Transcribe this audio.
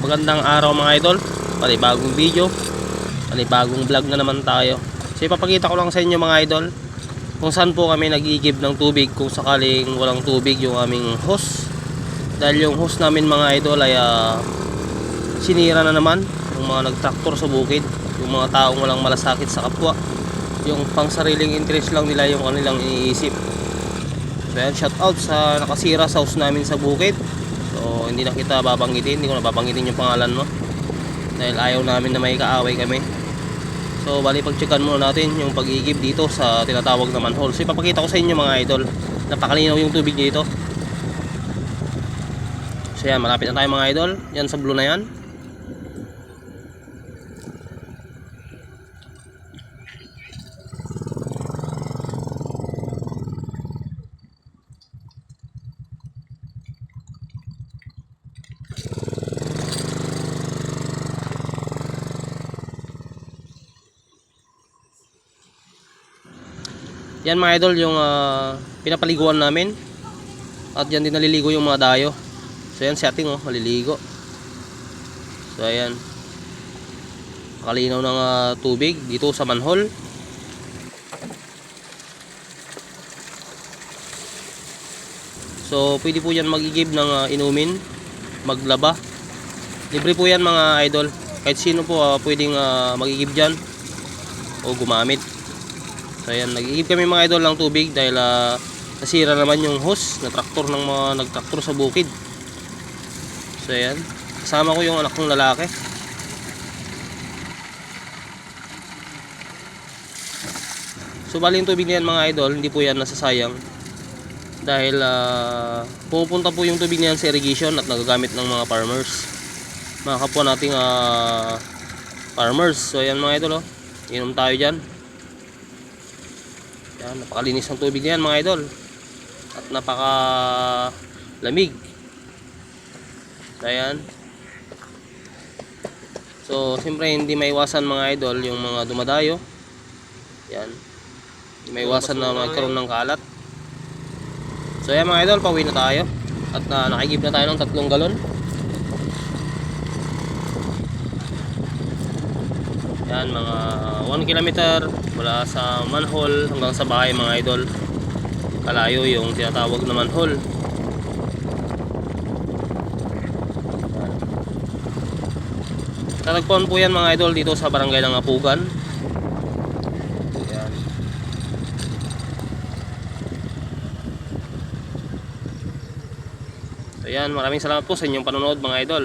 Magandang araw mga idol. Panibagong video, panibagong vlog na naman tayo. So ipapakita ko lang sa inyo mga idol kung saan po kami nag-iigib ng tubig kung sakaling walang tubig yung aming hose. Dahil yung hose namin mga idol ay sinira na naman yung mga nagtraktor sa bukid. Yung mga taong walang malasakit sa kapwa, yung pang sariling interest lang nila yung kanilang iniisip. So yan, shout out sa nakasira sa hose namin sa bukid. So hindi na kita babanggitin, hindi ko na babanggitin yung pangalan mo dahil ayaw namin na may kaaway kami. So bali pagcheckan muna natin yung pag-iigib dito sa tinatawag na manhole. So ipapakita ko sa inyo mga idol, napakalinaw yung tubig dito. So yan, malapit na tayo mga idol. Yan sa blue na yan. Yan mga idol yung pinapaliguan namin. At yan din naliligo yung mga dayo. So yan si ating maliligo. So ayan, makalinaw ng tubig dito sa manhole. So pwede po yan mag-igib ng inumin, maglaba. Libre po yan mga idol. Kahit sino po pwedeng mag-igib dyan o gumamit. So ayan, nag-iigib kami mga idol ng tubig dahil nasira naman yung hose na traktor ng mga nagtraktor sa bukid. So ayan, kasama ko yung anak kong lalaki. So bali yung tubig na yan mga idol, hindi po yan nasasayang dahil pupunta po yung tubig na yan sa irrigation at nagagamit ng mga farmers, mga kapwa nating farmers. So ayan mga idol, inom tayo dyan. Yan, napakalinis ng tubig niyan mga idol at napaka lamig. So ayan, so siyempre hindi maiwasan mga idol yung mga dumadayo. Yan, hindi maiwasan na magkaroon ng kalat. So ayan mga idol, pauwi na tayo at nakigib na tayo ng 3 galon. Yan, mga 1 kilometer mula sa manhole hanggang sa bahay mga idol. Kalayo yung tinatawag na manhole. Tatagpuan po yan mga idol dito sa barangay ng Apugan. Yan. So yan, maraming salamat po sa inyong panonood mga idol.